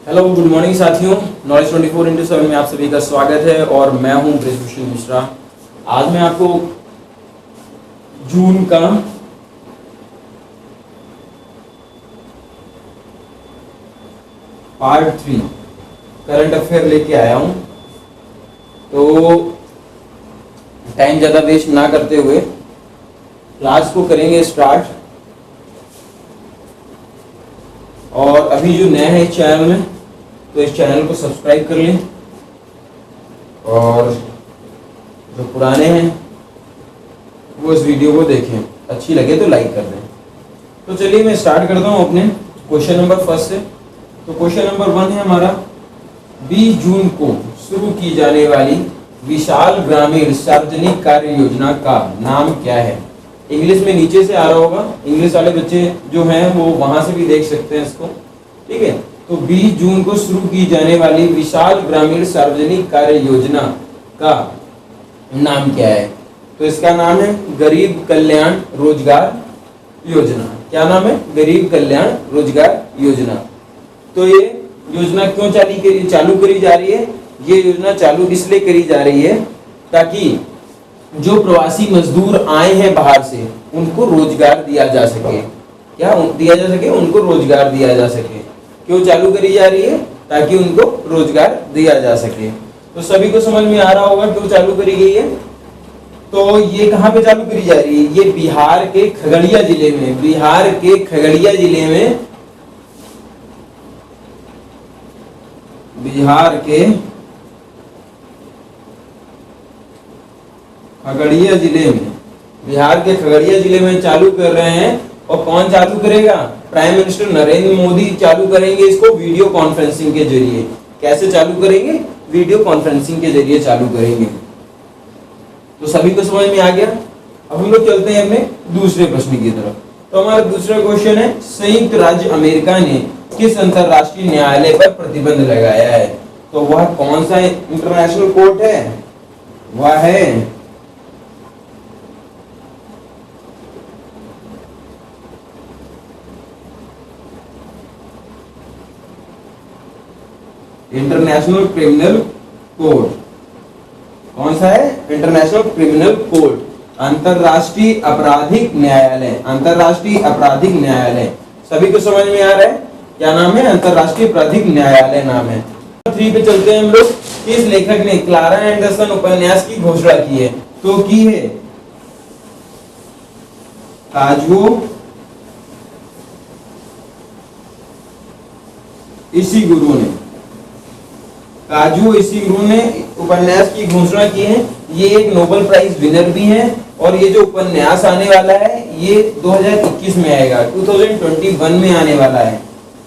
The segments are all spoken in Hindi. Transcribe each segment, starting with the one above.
हेलो गुड मॉर्निंग साथियों, नॉलेज 24/7 में आप सभी का स्वागत है और मैं हूं ब्रिजभूषण मिश्रा। आज मैं आपको जून का पार्ट 3 करंट अफेयर लेके आया हूं। तो टाइम ज़्यादा वेस्ट ना करते हुए क्लास को करेंगे स्टार्ट। और अभी जो नया है इस चैनल में तो इस चैनल को सब्सक्राइब कर लें और जो पुराने हैं वो इस वीडियो को देखें, अच्छी लगे तो लाइक कर दें। तो चलिए मैं स्टार्ट करता हूँ अपने क्वेश्चन नंबर फर्स्ट से। तो क्वेश्चन नंबर 1 है हमारा, 20 जून को शुरू की जाने वाली विशाल ग्रामीण सार्वजनिक कार्य योजना का नाम क्या है? इंग्लिश में नीचे से आ रहा होगा, इंग्लिश वाले बच्चे जो हैं वो वहां से भी देख सकते हैं इसको, ठीक है। तो 20 जून को शुरू की जाने वाली विशाल ग्रामीण सार्वजनिक कार्य योजना का नाम क्या है? तो इसका नाम है गरीब कल्याण रोजगार योजना। क्या नाम है? गरीब कल्याण रोजगार योजना। तो ये योजना क्यों चालू करी जा रही है? ये योजना चालू इसलिए करी जा रही है ताकि जो प्रवासी मजदूर आए हैं बाहर से उनको रोजगार दिया जा सके। क्या दिया जा सके? उनको रोजगार दिया जा सके। क्यों चालू करी जा रही है? ताकि उनको रोजगार दिया जा सके। तो सभी को समझ में आ रहा होगा क्यों चालू करी गई है। तो ये कहाँ पे चालू करी जा रही है? ये बिहार के खगड़िया जिले में, बिहार के खगड़िया जिले में, बिहार के खगड़िया जिले में, बिहार के खगड़िया जिले में चालू कर रहे हैं। और कौन चालू करेगा? प्राइम मिनिस्टर नरेंद्र मोदी चालू करेंगे इसको वीडियो कॉन्फ्रेंसिंग के जरिए। कैसे चालू करेंगे? वीडियो कॉन्फ्रेंसिंग के जरिए चालू करेंगे। तो सभी को समझ में आ गया। अब हम लोग चलते हैं अपने दूसरे प्रश्न की तरफ। तो हमारा दूसरा क्वेश्चन है, संयुक्त राज्य अमेरिका ने किस अंतरराष्ट्रीय न्यायालय पर प्रतिबंध लगाया है? तो वह कौन सा इंटरनेशनल कोर्ट है? वह है इंटरनेशनल क्रिमिनल कोर्ट। कौन सा है? इंटरनेशनल क्रिमिनल कोर्ट, अंतरराष्ट्रीय आपराधिक न्यायालय, अंतरराष्ट्रीय आपराधिक न्यायालय। सभी को समझ में आ रहा है क्या नाम है? अंतरराष्ट्रीय आपराधिक न्यायालय नाम है। 3 पे चलते हैं हम लोग। किस लेखक ने क्लारा एंडरसन उपन्यास की घोषणा की है? तो की है काजुओ इशिगुरो ने, काजुओ इशिगुरो ने उपन्यास की घोषणा की है। ये एक नोबेल प्राइज विनर भी हैं और ये जो उपन्यास आने वाला है ये 2021 में आएगा, 2021 में आने वाला है।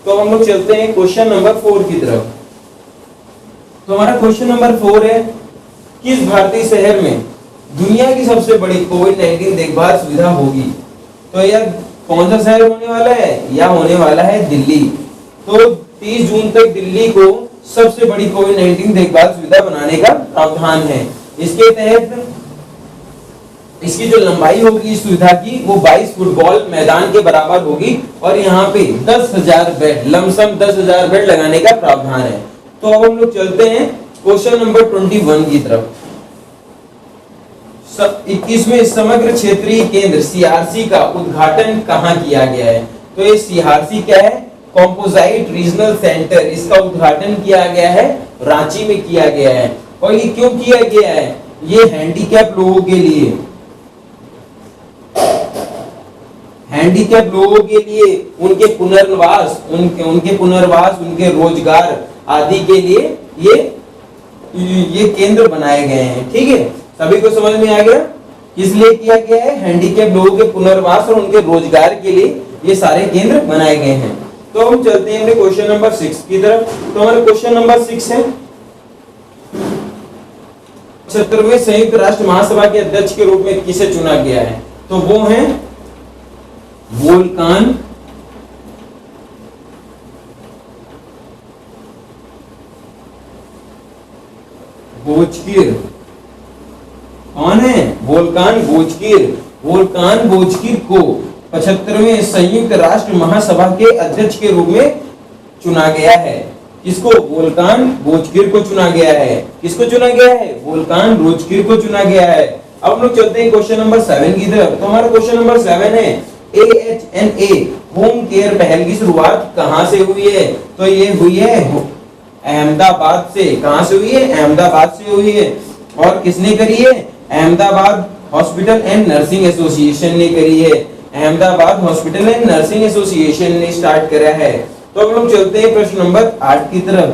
तो हम लोग चलते हैं क्वेश्चन नंबर 4 की तरफ। तो हमारा क्वेश्चन नंबर 4 है, किस भारतीय शहर में दुनिया की सबसे बड़ी कोविड-19 देखभाल सुविधा होगी? तो यह कौन सा शहर होने वाला है? यह होने वाला है दिल्ली। तो 30 जून तक दिल्ली को सबसे बड़ी कोविड-19 देखभाल सुविधा बनाने का प्रावधान है। इसके तहत इसकी जो लंबाई होगी इस सुविधा की वो 22 फुटबॉल मैदान के बराबर होगी और यहाँ पे 10,000 बेड, लमसम 10,000 बेड लगाने का प्रावधान है। तो अब हम लोग चलते हैं क्वेश्चन नंबर 21 की तरफ। 21वें समग्र क्षेत्रीय केंद्र CRC का उद्घाटन कहाँ किया गया है? तो ये CRC क्या है? Composite regional centre. इसका उद्घाटन किया गया है रांची में किया गया है। और ये क्यों किया गया है? ये हैंडीकैप लोगों के लिए, हैंडीकैप लोगों के लिए उनके पुनर्वास, उनके रोजगार आदि के लिए ये केंद्र बनाए गए हैं। ठीक है, सभी को समझ में आ गया? इसलिए किया गया है हैंडीकैप लोगों के पुनर्वास और उनके रोजगार के लिए ये सारे केंद्र बनाए गए हैं। तो हम चलते हैं अपने क्वेश्चन नंबर 6 की तरफ। तो हमारा क्वेश्चन नंबर 6 है, 76वें संयुक्त राष्ट्र महासभा के अध्यक्ष के रूप में किसे चुना गया है? तो वो हैं वोल्कान बोचकिर। कौन है? वोल्कान बोचकिर। वोल्कान बोचकिर को 75वें संयुक्त राष्ट्र महासभा के अध्यक्ष के रूप में चुना गया है। किसको? वोल्कान रोजकिर को चुना गया है। किसको चुना गया है? वोल्कान रोजकिर को चुना गया है। अब हम लोग चलते हैं क्वेश्चन नंबर 7 की तरफ। तो हमारा क्वेश्चन नंबर 7 है AHNA होम केयर पहल की शुरुआत कहां से हुई है? तो ये हुई है अहमदाबाद से। कहां से हुई है? अहमदाबाद से हुई है। और किसने करी है? Ahmedabad hospital and nursing association ने करी है। Ahmedabad hospital and nursing association ने स्टार्ट करा है। तो हम लोग चलते हैं प्रश्न नंबर 8 की तरफ।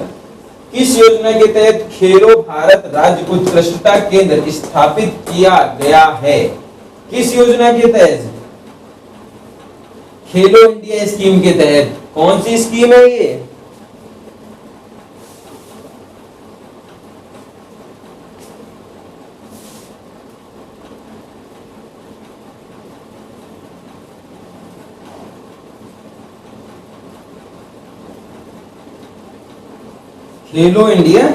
किस योजना के तहत खेलो भारत राज्य उत्कृष्टता केंद्र स्थापित किया गया है? किस योजना के तहत? खेलो इंडिया स्कीम के तहत। कौन सी स्कीम है ये? खेलो इंडिया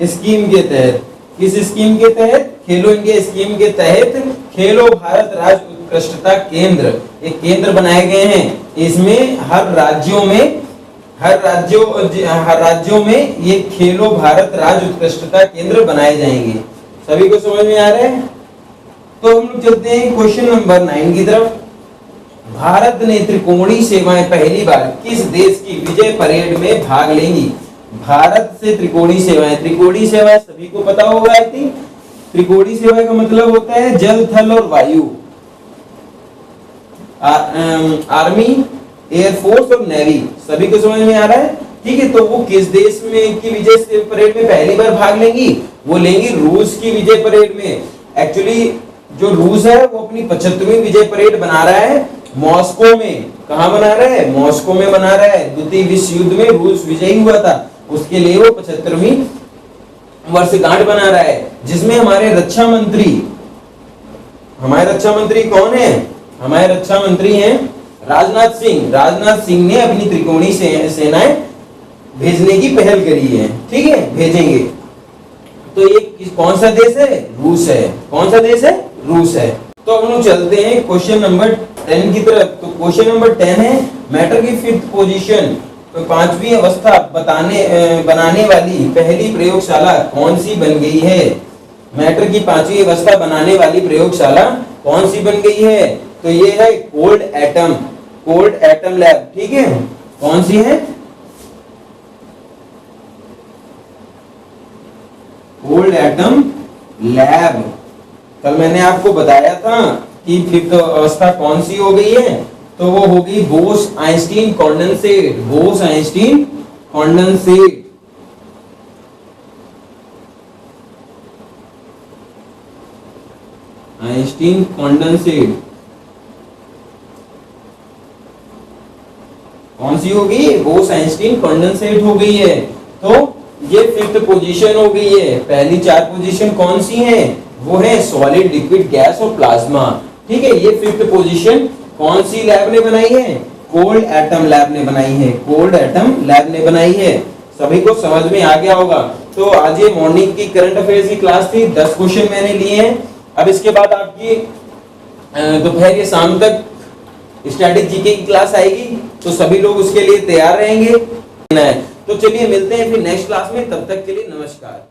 स्कीम के तहत। किस स्कीम के तहत? खेलो इंडिया स्कीम के तहत खेलो भारत राज्य उत्कृष्टता केंद्र एक केंद्र बनाए गए हैं। इसमें हर राज्यों में ये खेलो भारत राज्य उत्कृष्टता केंद्र बनाए जाएंगे। सभी को समझ में आ रहा है? तो हम लोग चलते हैं क्वेश्चन नंबर 9 की तरफ। भारत ने त्रिकोणीय सेवाएं पहली बार किस देश की विजय परेड में भाग लेंगी? भारत से त्रिकोणीय सेवाएं सभी को पता होगा। आई थिंक त्रिकोणीय सेवा का मतलब होता है जल, थल और वायु। आर्मी, एयरफोर्स और नेवी। सभी को समझ में आ रहा है? ठीक है। तो वो किस देश में की विजय परेड में पहली बार भाग लेंगी? वो लेंगी रूस की विजय परेड में। एक्चुअली जो रूस है वो अपनी 75वीं विजय परेड बना रहा है मॉस्को में। कहां बना रहा है? मॉस्को में बना रहा है। द्वितीय विश्व युद्ध में रूस विजयी हुआ था, उसके लिए वो 75वीं वर्षगांठ बना रहा है। जिसमें हमारे रक्षा मंत्री कौन है? हमारे रक्षा मंत्री हैं राजनाथ सिंह। राजनाथ सिंह ने अपनी त्रिकोणीय सेनाएं भेजने की पहल करी है। ठीक है, भेजेंगे। तो ये कौन सा देश है? रूस है। कौन सा देश है? रूस है। तो हम लोग चलते हैं क्वेश्चन नंबर 10 की तरफ। तो क्वेश्चन नंबर 10 है मैटर की 5th पोजीशन, तो 5वीं अवस्था बनाने वाली पहली प्रयोगशाला कौन सी बन गई है? मैटर की 5वीं अवस्था बनाने वाली प्रयोगशाला कौन सी बन गई है? तो ये है कोल्ड एटम लैब। ठीक है, कौन सी है? Cold atom lab. कल मैंने आपको बताया था कि 5th अवस्था कौन सी हो गई है? तो वो हो गई Bose Einstein condensate. Bose Einstein condensate. Einstein condensate कौन सी हो गई? बोस आइंस्टीन कॉन्डेंसेट हो गई है। तो ये 5th पोजीशन हो गई है। पहली 4 पोजीशन कौन सी हैं? वो है सॉलिड, लिक्विड, गैस और प्लाज्मा। ठीक है, ये 5th पोजीशन कौन सी लैब ने बनाई है? कोल्ड एटम लैब ने बनाई है। कोल्ड एटम लैब ने बनाई है। सभी को समझ में आ गया होगा। तो आज ये मॉर्निंग की करंट अफेयर्स की क्लास थी। 10 क्वेश्चन मैंने लिए हैं। अब इसके बाद आपकी दोपहर या शाम तक स्टैटिक जीके की क्लास आएगी, तो सभी लोग उसके लिए तैयार रहेंगे। तो चलिए मिलते हैं फिर नेक्स्ट क्लास में। तब तक के लिए नमस्कार।